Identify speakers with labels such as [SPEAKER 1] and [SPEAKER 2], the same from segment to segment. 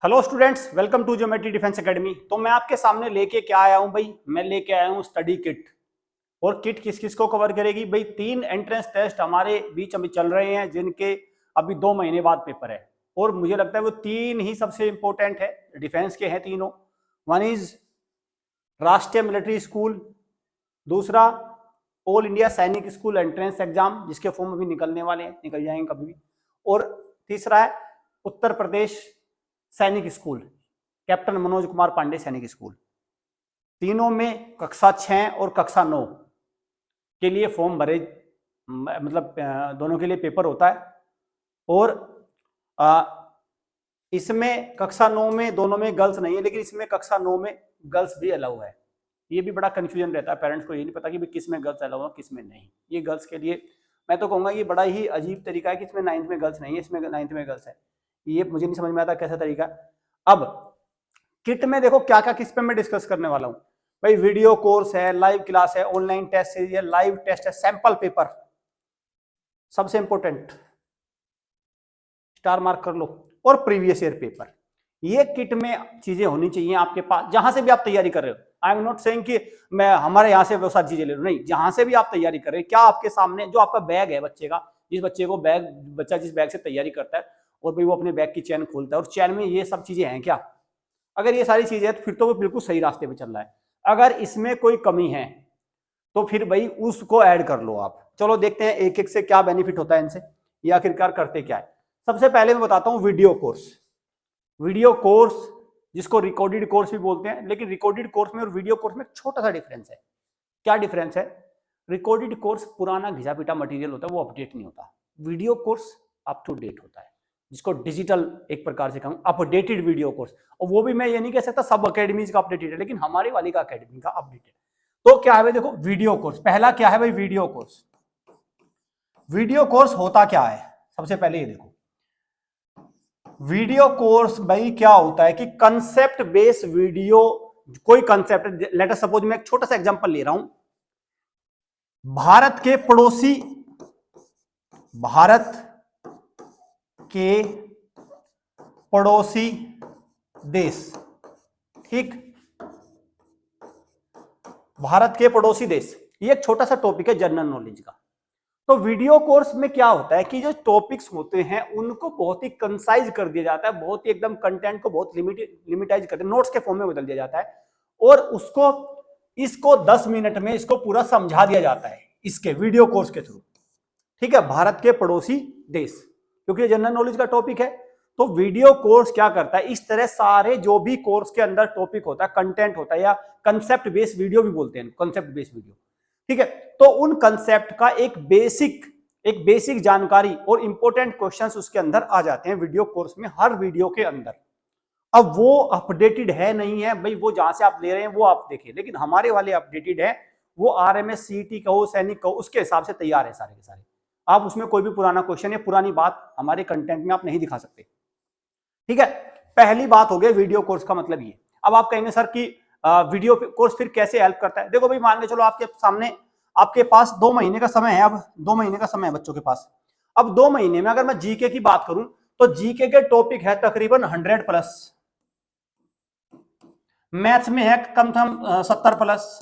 [SPEAKER 1] Hello students, welcome to geometry defence academy. तो मैं आपके सामने लेके क्या आया हूं भाई, मैं लेके आया हूं स्टडी किट। और किट किस किस को कवर करेगी भाई? 3 एंट्रेंस टेस्ट हमारे बीच अभी चल रहे हैं, जिनके अभी 2 महीने बाद पेपर है। और मुझे लगता है वो 3 ही सबसे इंपॉर्टेंट है, डिफेंस के हैं तीनों। वन इज राष्ट्रीय मिलिट्री स्कूल, दूसरा ऑल इंडिया सैनिक स्कूल एंट्रेंस एग्जाम, जिसके फॉर्म अभी निकलने वाले हैं, निकल जाएंगे कभी भी। और तीसरा है उत्तर प्रदेश सैनिक स्कूल, कैप्टन मनोज कुमार पांडे सैनिक स्कूल। तीनों में कक्षा 6 और कक्षा 9 के लिए फॉर्म भरे, मतलब दोनों के लिए पेपर होता है। और इसमें कक्षा 9 में दोनों में गर्ल्स नहीं है, लेकिन इसमें कक्षा 9 में गर्ल्स भी अलाउ है। ये भी बड़ा कंफ्यूजन रहता है, पेरेंट्स को ये नहीं पता कि किस में गर्ल्स अलाउ है किस में नहीं। ये गर्ल्स के लिए मैं तो कहूँगा ये बड़ा ही अजीब तरीका है कि इसमें 9th में गर्ल्स नहीं है, इसमें 9th में गर्ल्स है। ये मुझे नहीं समझ में आता कैसा तरीका। अब किट में देखो क्या क्या किस पे मैं डिस्कस करने वाला हूं भाई। वीडियो कोर्स है, लाइव क्लास है, ऑनलाइन टेस्ट सीरीज है, लाइव टेस्ट है, सैंपल पेपर, सबसे इंपॉर्टेंट स्टार मार्क कर लो, और प्रीवियस ईयर पेपर। ये किट में चीजें होनी चाहिए आपके पास, जहां से भी आप तैयारी कर रहे हो। आई एम नॉट सेइंग कि मैं हमारे यहाँ से वो सारी चीजें ले लो, नहीं, जहां से भी आप तैयारी कर रहे हैं, क्या आपके सामने जो आपका बैग है बच्चे का, जिस बच्चे को बच्चा जिस बैग से तैयारी करता है, और भाई वो अपने बैग की चैन खोलता है और चैन में ये सब चीजें हैं क्या? अगर ये सारी चीजें हैं तो फिर तो वो बिल्कुल सही रास्ते पे चल रहा है। अगर इसमें कोई कमी है तो फिर भाई उसको ऐड कर लो आप। चलो देखते हैं एक एक से क्या बेनिफिट होता है इनसे, ये आखिरकार करते क्या है। सबसे पहले मैं बताता हूं वीडियो कोर्स। वीडियो कोर्स जिसको रिकॉर्डेड कोर्स भी बोलते हैं, लेकिन रिकॉर्डेड कोर्स में और वीडियो कोर्स में छोटा सा डिफरेंस है। क्या डिफरेंस है? रिकॉर्डेड कोर्स पुराना घिसा पीटा मटेरियल होता है, वो अपडेट नहीं होता। Video course up to date होता है, जिसको डिजिटल एक प्रकार से कहूं अपडेटेड वीडियो कोर्स। और वो भी मैं ये नहीं कह सकता सब अकेडमीज का अपडेटेड है, लेकिन हमारी वाली का अकेडमी का अपडेटेड। तो क्या है भाई, देखो वीडियो कोर्स पहला क्या है भाई। वीडियो कोर्स, वीडियो कोर्स होता क्या है? सबसे पहले ये देखो, वीडियो कोर्स भाई क्या होता है कि कंसेप्ट बेस्ड वीडियो। कोई कंसेप्ट, लेट अस सपोज मैं एक छोटा सा एग्जांपल ले रहा हूं। भारत के पड़ोसी, भारत के पड़ोसी देश, ठीक, भारत के पड़ोसी देश, ये एक छोटा सा टॉपिक है जनरल नॉलेज का। तो वीडियो कोर्स में क्या होता है कि जो टॉपिक्स होते हैं उनको बहुत ही कंसाइज कर दिया जाता है, बहुत ही एकदम कंटेंट को बहुत लिमिटाइज कर दिया, नोट्स के फॉर्म में बदल दिया जाता है, और उसको इसको 10 मिनट में इसको पूरा समझा दिया जाता है इसके वीडियो कोर्स के थ्रू। ठीक है, भारत के पड़ोसी देश, क्योंकि जनरल नॉलेज का टॉपिक है। तो वीडियो कोर्स क्या करता है, इस तरह सारे जो भी कोर्स के अंदर टॉपिक होता है, कंटेंट होता है, या कंसेप्ट बेस्ड वीडियो भी बोलते हैं, कंसेप्ट बेस्ड वीडियो, ठीक है। तो उन कंसेप्ट का एक बेसिक जानकारी और इंपॉर्टेंट क्वेश्चंस उसके अंदर आ जाते हैं वीडियो कोर्स में, हर वीडियो के अंदर। अब वो अपडेटेड है नहीं है भाई, वो जहां से आप ले रहे हैं वो आप देखिए, लेकिन हमारे वाले अपडेटेड है। वो आरएमएस सीईटी कहो, सैनिक कहो, उसके हिसाब से तैयार है सारे के सारे। आप उसमें कोई भी पुराना क्वेश्चन या पुरानी बात हमारे कंटेंट में आप नहीं दिखा सकते, ठीक है। पहली बात हो गई वीडियो कोर्स का मतलब ये। अब आप कहेंगे सर कि वीडियो कोर्स फिर कैसे हेल्प करता है? देखो भाई, मान के चलो आपके सामने, आपके पास 2 महीने का समय है। अब 2 महीने का समय है बच्चों के पास। अब 2 महीने में अगर मैं जीके की बात करूं तो जीके के टॉपिक है तकरीबन 100 प्लस, मैथ्स में है कम से कम 70 प्लस,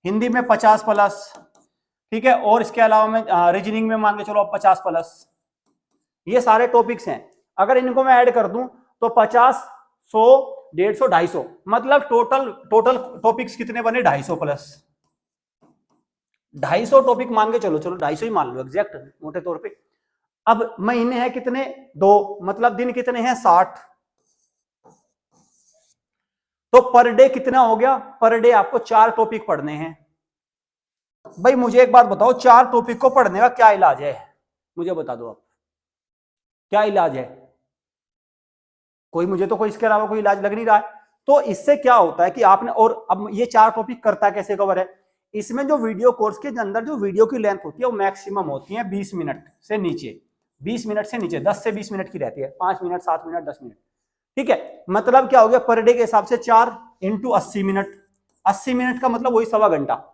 [SPEAKER 1] हिंदी में 50 प्लस, ठीक है, और इसके अलावा में रीजनिंग में मान के चलो 50 प्लस। ये सारे टॉपिक्स हैं। अगर इनको मैं ऐड कर दूं तो 50, 100, 150, 250, मतलब टोटल टॉपिक्स कितने बने? 250 प्लस। 250 टॉपिक मान के चलो, 250 ही मान लो एग्जैक्ट मोटे तौर पे। अब महीने हैं कितने? 2, मतलब दिन कितने हैं? 60। तो पर डे कितना हो गया? पर डे आपको 4 टॉपिक पढ़ने हैं। भाई मुझे एक बात बताओ, 4 टॉपिक को पढ़ने का क्या इलाज है? मुझे बता दो आप, क्या इलाज है? कोई, मुझे तो कोई इसके अलावा कोई इलाज लग नहीं रहा है। तो इससे क्या होता है कि आपने, और अब ये 4 टॉपिक करता कैसे कवर है? इसमें जो वीडियो कोर्स के अंदर जो वीडियो की लेंथ होती है वो मैक्सिमम होती है 20 मिनट से नीचे, 20 मिनट से नीचे, 10 से 20 मिनट की रहती है, 5 मिनट, 7 मिनट, 10 मिनट, ठीक है। मतलब क्या हो गया? पर डे के हिसाब से 4 इंटू 80 मिनट, 80 मिनट का मतलब वही 1.25 घंटा।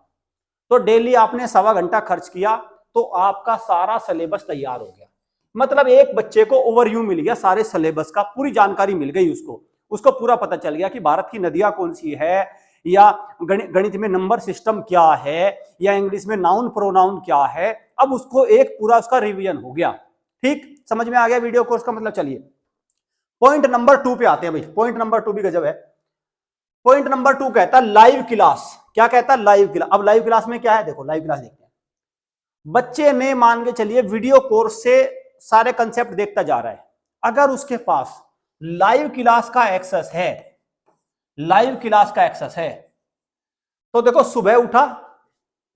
[SPEAKER 1] तो डेली आपने 1.25 घंटा खर्च किया तो आपका सारा सिलेबस तैयार हो गया। मतलब एक बच्चे को ओवरव्यू मिल गया सारे सिलेबस का, पूरी जानकारी मिल गई उसको, उसको पूरा पता चल गया कि भारत की नदियां कौन सी है, या गणित में नंबर सिस्टम क्या है, या इंग्लिश में नाउन प्रोनाउन क्या है। अब उसको एक पूरा उसका रिवीजन हो गया। ठीक, समझ में आ गया वीडियो कोर्स का मतलब। चलिए पॉइंट नंबर 2 पे आते हैं भाई। पॉइंट नंबर 2 भी गजब है। पॉइंट नंबर 2 कहता है लाइव क्लास। क्या कहता है? Live class. अब लाइव क्लास में क्या है, देखो लाइव क्लास देखते हैं। बच्चे ने मान के चलिए वीडियो कोर्स से सारे कंसेप्ट देखता जा रहा है, अगर उसके पास लाइव क्लास का एक्सेस है, लाइव क्लास का एक्सेस है, तो देखो सुबह उठा,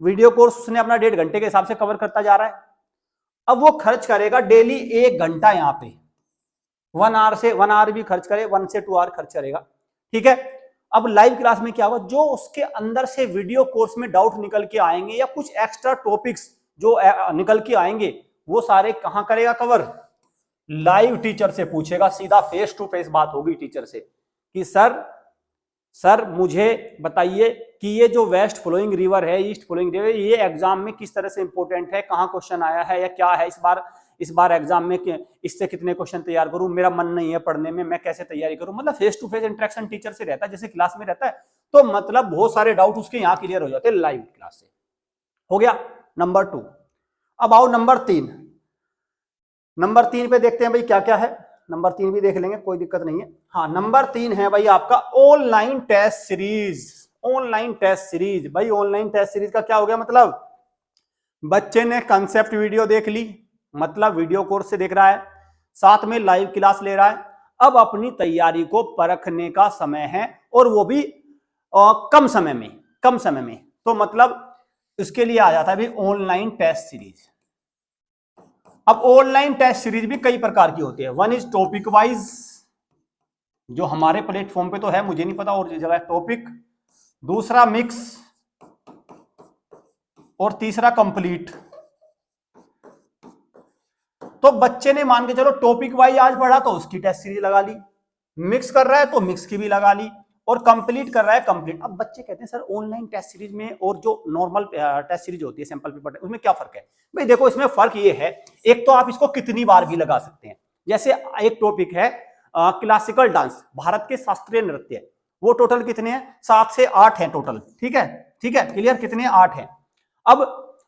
[SPEAKER 1] वीडियो कोर्स उसने अपना 1.5 घंटे के हिसाब से कवर करता जा रहा है। अब वो खर्च करेगा डेली 1 घंटा, यहां पे 1 आवर से 1 आवर भी खर्च करे, 1 से 2 आवर खर्च करेगा। ठीक है। अब लाइव क्लास में क्या होगा, जो उसके अंदर से वीडियो कोर्स में डाउट निकल के आएंगे या कुछ एक्स्ट्रा टॉपिक्स जो निकल के आएंगे, वो सारे कहां करेगा कवर? लाइव टीचर से पूछेगा, सीधा फेस टू फेस बात होगी टीचर से कि सर मुझे बताइए कि ये जो वेस्ट फ्लोइंग रिवर है, ईस्ट फ्लोइंग रिवर, ये एग्जाम में किस तरह से इंपॉर्टेंट है, कहां क्वेश्चन आया है या क्या है इस बार एग्जाम में, इससे कितने क्वेश्चन तैयार करूं, मेरा मन नहीं है पढ़ने में, मैं कैसे तैयारी करूं। मतलब face to face interaction teacher से रहता है जैसे क्लास में रहता है। तो मतलब बहुत सारे डाउट उसके यहाँ क्लियर हो जाते हैं लाइव क्लास से। हो गया नंबर 2। अब आओ नंबर 3। नंबर 3 पे देखते हैं भाई क्या क्या है। नंबर 3 भी देख लेंगे, कोई दिक्कत नहीं है। हाँ, नंबर 3 है भाई आपका online test series. Online test series भाई, ऑनलाइन टेस्ट सीरीज का क्या हो गया मतलब, बच्चे ने कंसेप्ट वीडियो देख ली, मतलब वीडियो कोर्स से देख रहा है, साथ में लाइव क्लास ले रहा है। अब अपनी तैयारी को परखने का समय है, और वो भी कम समय में। तो मतलब इसके लिए आ जाता है भाई ऑनलाइन टेस्ट सीरीज। अब ऑनलाइन टेस्ट सीरीज भी कई प्रकार की होती है। वन इज टॉपिक वाइज, जो हमारे प्लेटफॉर्म पे तो है, मुझे नहीं पता और जगह टॉपिक। दूसरा मिक्स, और तीसरा कंप्लीट। तो बच्चे ने मान के चलो टॉपिक वाइज आज पढ़ा तो उसकी टेस्ट सीरीज लगा ली, मिक्स कर रहा है तो मिक्स की भी लगा ली, और कंप्लीट कर रहा है कंप्लीट। अब बच्चे कहते हैं सर ऑनलाइन टेस्ट सीरीज में और जो नॉर्मल टेस्ट सीरीज होती है सैंपल पेपर, उसमें क्या फर्क है? भाई देखो इसमें फर्क ये है, एक तो आप इसको कितनी बार भी लगा सकते हैं। जैसे एक टॉपिक है क्लासिकल डांस, भारत के शास्त्रीय नृत्य, वो टोटल कितने हैं? 7 से 8 हैं टोटल। ठीक है क्लियर, कितने? 8 हैं।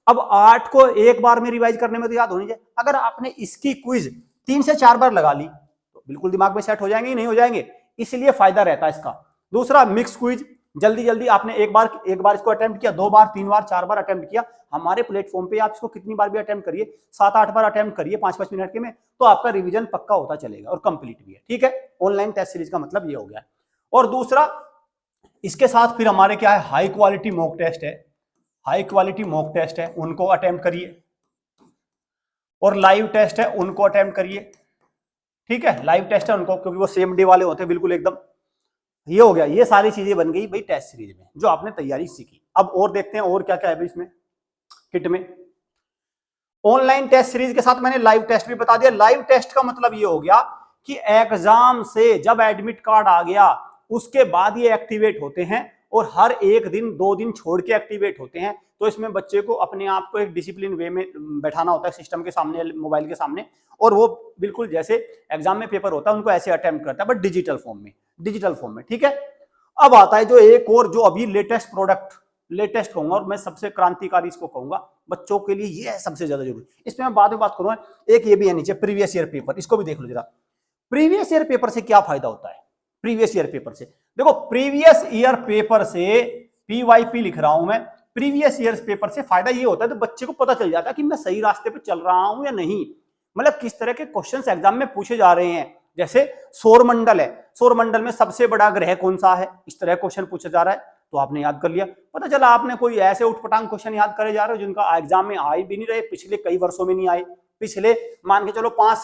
[SPEAKER 1] अब 8 को एक बार में रिवाइज करने में तो याद होनी चाहिए। अगर आपने इसकी क्विज 3 से 4 बार लगा ली तो बिल्कुल दिमाग में सेट हो जाएंगे, नहीं हो जाएंगे, इसलिए फायदा रहता है इसका। दूसरा मिक्स क्विज, जल्दी आपने एक बार इसको अटेम्प्ट किया, 2 बार 3 बार 4 बार अटेम्प्ट किया, हमारे प्लेटफॉर्म पे आप इसको कितनी बार भी अटेम्प्ट करिए, 7-8 बार अटेम्प्ट करिए 5-5 मिनट के में, तो आपका रिवीजन पक्का होता चलेगा और कंप्लीट भी है। ठीक है, ऑनलाइन टेस्ट सीरीज का मतलब ये हो गया। और दूसरा इसके साथ फिर हमारे क्या है, हाई क्वालिटी मॉक टेस्ट है। हाई क्वालिटी मॉक टेस्ट है, उनको अटेम्प्ट करिए, और लाइव टेस्ट है उनको अटेम्प्ट करिए। ठीक है, लाइव टेस्ट है उनको, क्योंकि वो सेम डे वाले होते हैं बिल्कुल एकदम। ये हो गया, ये सारी चीजें बन गई भाई टेस्ट सीरीज में जो आपने तैयारी सीखी। अब और देखते हैं और क्या क्या है भाई इसमें किट में। ऑनलाइन टेस्ट सीरीज के साथ मैंने लाइव टेस्ट भी बता दिया। लाइव टेस्ट का मतलब ये हो गया कि एग्जाम से जब एडमिट कार्ड आ गया उसके बाद ये एक्टिवेट होते हैं, और हर एक दिन 2 दिन छोड़ के एक्टिवेट होते हैं। तो इसमें बच्चे को अपने आप को एक डिसिप्लिन वे में बैठाना होता है सिस्टम के सामने, मोबाइल के सामने, और वो बिल्कुल जैसे एग्जाम में पेपर होता है उनको ऐसे अटेम्प्ट करता है, बट डिजिटल फॉर्म में। ठीक है। अब आता है जो एक और जो अभी लेटेस्ट प्रोडक्ट, लेटेस्ट कहूंगा और मैं सबसे क्रांतिकारी इसको कहूंगा बच्चों के लिए, ये है सबसे ज्यादा जरूरी। इसमें मैं बाद में बात करूंगा। एक ये भी है नीचे प्रीवियस ईयर पेपर, इसको भी देख लो जरा। प्रीवियस ईयर पेपर से क्या फायदा होता है? प्रीवियस ईयर पेपर से देखो, प्रीवियस ईयर पेपर से PYP लिख रहा हूं मैं, प्रीवियस ईयर पेपर से फायदा ये होता है तो बच्चे को पता चल जाता है कि मैं सही रास्ते पे चल रहा हूं या नहीं, मतलब किस तरह के क्वेश्चंस एग्जाम में पूछे जा रहे हैं। जैसे सौरमंडल है, सौरमंडल में सबसे बड़ा ग्रह कौन सा है, इस तरह क्वेश्चन पूछा जा रहा है, तो आपने याद कर लिया। पता चला आपने कोई ऐसे उठपटांग क्वेश्चन याद करे जा रहे हो जिनका एग्जाम में आए भी नहीं रहे, पिछले कई वर्षों में नहीं आए, पिछले मान के चलो 5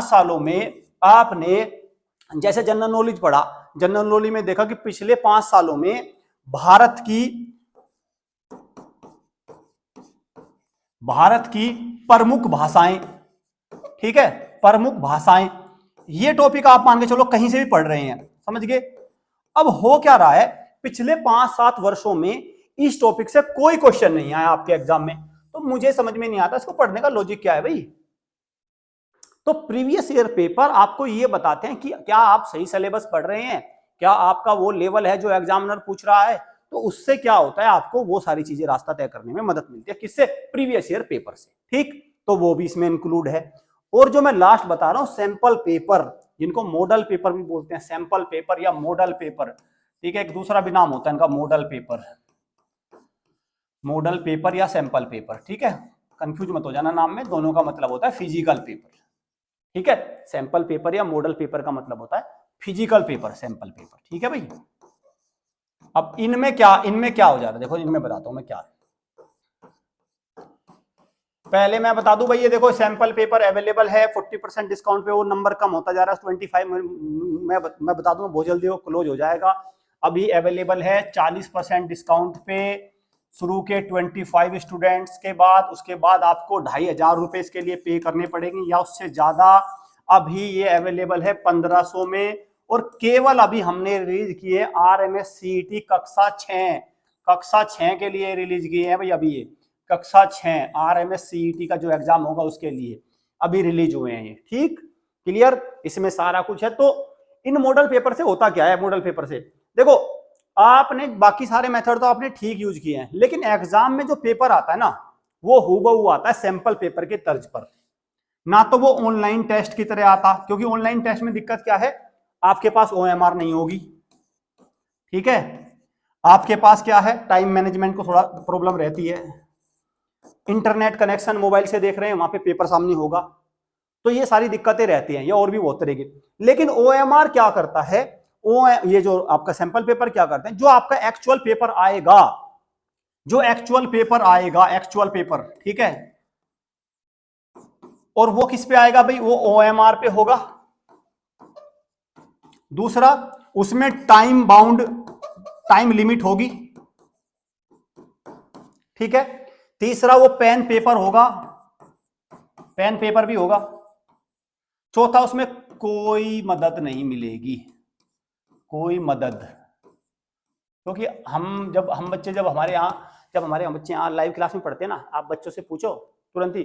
[SPEAKER 1] सालों में आपने जैसे जनरल नॉलेज पढ़ा, जनरल नॉलेज में देखा कि पिछले 5 सालों में भारत की प्रमुख भाषाएं, ठीक है, प्रमुख भाषाएं, ये टॉपिक आप मान के चलो कहीं से भी पढ़ रहे हैं, समझ गए। अब हो क्या रहा है, पिछले 5-7 वर्षों में इस टॉपिक से कोई क्वेश्चन नहीं आया आपके एग्जाम में, तो मुझे समझ में नहीं आता इसको पढ़ने का लॉजिक क्या है भाई। तो प्रीवियस ईयर पेपर आपको ये बताते हैं कि क्या आप सही सिलेबस पढ़ रहे हैं, क्या आपका वो लेवल है जो एग्जामिनर पूछ रहा है। तो उससे क्या होता है, आपको वो सारी चीजें रास्ता तय करने में मदद मिलती है। किससे? प्रीवियस ईयर पेपर से। ठीक, तो वो भी इसमें इंक्लूड है। और जो मैं लास्ट बता रहा हूं सैंपल पेपर, जिनको मॉडल पेपर भी बोलते हैं, सैंपल पेपर या मॉडल पेपर, ठीक है, एक दूसरा भी नाम होता है इनका मॉडल पेपर, मॉडल पेपर या सैंपल पेपर। ठीक है, कंफ्यूज मत हो जाना नाम में, दोनों का मतलब होता है फिजिकल पेपर। ठीक है, सैंपल पेपर या मॉडल पेपर का मतलब होता है फिजिकल पेपर, सैंपल पेपर। ठीक है भाई। अब इनमें क्या हो जाता है, देखो इनमें बताता हूं मैं क्या है। पहले मैं बता दूं भाई, ये देखो सैंपल पेपर अवेलेबल है 40% डिस्काउंट पे, वो नंबर कम होता जा रहा है 25। मैं बता दूं बहुत जल्दी वो क्लोज हो जाएगा। अभी अवेलेबल है 40% डिस्काउंट पे शुरू के 25 स्टूडेंट्स के बाद। उसके बाद आपको 2500 रुपए इसके लिए पे करने पड़ेंगे या उससे ज्यादा। अभी ये अवेलेबल है 1500 में। और केवल अभी हमने रिलीज किए RMS-CET कक्षा 6 के लिए रिलीज किए हैं भाई। अभी ये कक्षा 6 RMS-CET का जो एग्जाम होगा उसके लिए अभी रिलीज हुए हैं ये। ठीक, क्लियर, इसमें सारा कुछ है। तो इन मॉडल पेपर से होता क्या है, मॉडल पेपर से देखो, आपने बाकी सारे मेथड तो आपने ठीक यूज किए हैं, लेकिन एग्जाम में जो पेपर आता है ना, वो हूबहू आता है सैंपल पेपर के तर्ज पर। ना तो वो ऑनलाइन टेस्ट की तरह आता, क्योंकि ऑनलाइन टेस्ट में दिक्कत क्या है, आपके पास OMR नहीं होगी। ठीक है, आपके पास क्या है, टाइम मैनेजमेंट को थोड़ा प्रॉब्लम रहती है। इंटरनेट कनेक्शन मोबाइल से देख रहे हैं, वहां पे पेपर सामने होगा, तो ये सारी दिक्कतें रहती हैं, या और भी बहुत तरह की। लेकिन OMR क्या करता है, ये जो आपका सैंपल पेपर क्या करते हैं, जो आपका एक्चुअल पेपर आएगा, एक्चुअल पेपर, ठीक है, और वो किस पे आएगा भाई, वो OMR पे होगा। दूसरा, उसमें टाइम लिमिट होगी। ठीक है, तीसरा वो पेन पेपर भी होगा। चौथा, उसमें कोई मदद नहीं मिलेगी, कोई मदद, क्योंकि हम बच्चे जब हमारे बच्चे यहाँ लाइव क्लास में पढ़ते हैं ना, आप बच्चों से पूछो तुरंत ही,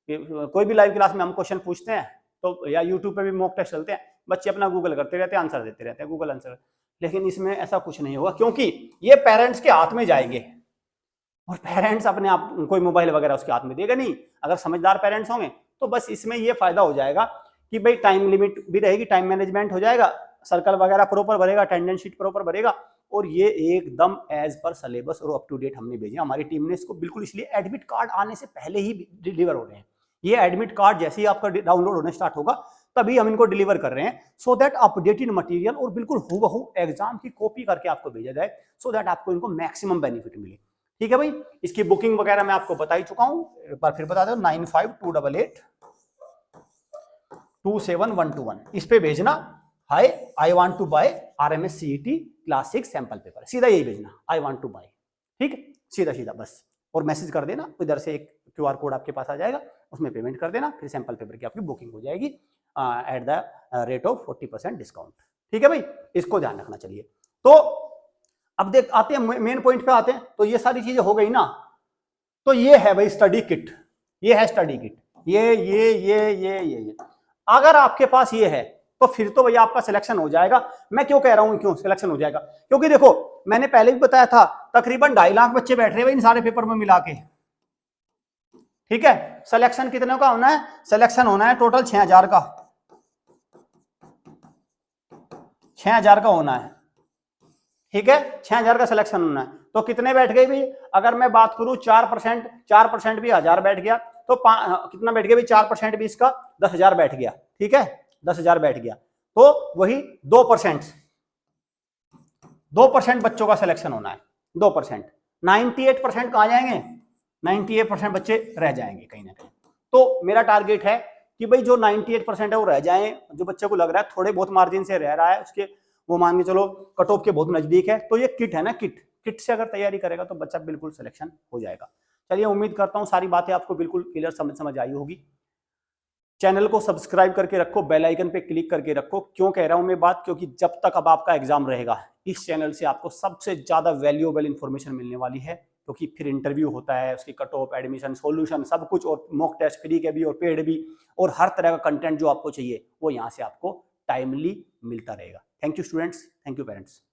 [SPEAKER 1] कोई भी लाइव क्लास में हम क्वेश्चन पूछते हैं तो, या यूट्यूब पे भी मॉक टेस्ट चलते हैं, बच्चे अपना गूगल करते रहते हैं, आंसर देते रहते हैं, गूगल आंसर। लेकिन इसमें ऐसा कुछ नहीं होगा, क्योंकि ये पेरेंट्स के हाथ में जाएंगे, और पेरेंट्स अपने आप कोई मोबाइल वगैरह उसके हाथ में देगा नहीं। अगर समझदार पेरेंट्स होंगे तो बस इसमें ये फायदा हो जाएगा कि भाई टाइम लिमिट भी रहेगी, टाइम मैनेजमेंट हो जाएगा, सर्कल वगैरह प्रॉपर भरेगा, अटेंडेंस शीट प्रॉपर भरेगा, और ये एकदम एज पर सिलेबस और अप टू डेट हमने भेजा। हमारी टीम ने इसको बिल्कुल, इसलिए एडमिट कार्ड आने से पहले ही डिलीवर हो रहे हैं। ये एडमिट कार्ड जैसे ही आपका डाउनलोड होने स्टार्ट होगा तभी हम इनको डिलीवर कर रहे हैं, सो दैट अपडेटेड मटेरियल और बिल्कुल हूबहू एग्जाम की कॉपी करके आपको भेजा जाए, सो दैट आपको इनको मैक्सिमम बेनिफिट मिले। ठीक है भाई, इसकी बुकिंग वगैरह मैं आपको बता ही चुका हूं, एक बार फिर बता दो, 9528827121 इस पे भेजना, hi I want to buy RMS-CET class 6 sample paper, सीधा यही भेजना, आई वांट टू बाय। ठीक, सीधा बस, और मैसेज कर देना, इधर से एक QR कोड आपके पास आ जाएगा, उसमें पेमेंट कर देना, फिर सैंपल पेपर की आपकी बुकिंग हो जाएगी at the rate of 40% discount. ठीक है भाई, इसको ध्यान रखना। चलिए, तो अब देख आते हैं मेन पॉइंट पे आते हैं। तो ये सारी चीजें हो गई ना, तो ये है भाई स्टडी किट, ये है स्टडी किट, ये अगर आपके पास ये है तो फिर तो भैया आपका सिलेक्शन हो जाएगा। मैं क्यों कह रहा हूं क्यों सिलेक्शन हो जाएगा, क्योंकि देखो मैंने पहले भी बताया था, तकरीबन 2.5 लाख बच्चे बैठ रहे हैं इन सारे पेपर में मिला के। ठीक है, सिलेक्शन कितने का होना है, सिलेक्शन होना है टोटल 6000 का, 6000 का होना है। ठीक है, 6000 का सिलेक्शन होना है। तो कितने बैठ गए भाई, अगर मैं बात करूं 4% भी 1000 बैठ गया, तो कितना बैठ गया भाई, 4% भी इसका 10,000 बैठ गया। ठीक है, 10,000 बैठ गया, तो वही 2% बच्चों का सिलेक्शन होना है, 2%। 98% कहां जाएंगे, 98% बच्चे रह जाएंगे कहीं ना कहीं। तो मेरा टारगेट है कि भाई जो 98% है वो रह जाए, जो बच्चे को लग रहा है थोड़े बहुत मार्जिन से रह रहा है, उसके वो मान के चलो कट ऑफ के बहुत नजदीक है, तो ये किट है ना, किट से अगर तैयारी करेगा तो बच्चा बिल्कुल सिलेक्शन हो जाएगा। चलिए, उम्मीद करता हूं सारी बातें आपको बिल्कुल क्लियर समझ आई होगी। चैनल को सब्सक्राइब करके रखो, बेल आइकन पे क्लिक करके रखो। क्यों कह रहा हूं मैं बात, क्योंकि जब तक अब आपका एग्जाम रहेगा, इस चैनल से आपको सबसे ज्यादा वैल्यूएबल इंफॉर्मेशन मिलने वाली है, क्योंकि फिर इंटरव्यू होता है, उसकी कट ऑफ, एडमिशन, सॉल्यूशन, सब कुछ, और मॉक टेस्ट फ्री के भी और पेड भी, और हर तरह का कंटेंट जो आपको चाहिए वो यहाँ से आपको टाइमली मिलता रहेगा। Thank you students, thank you parents.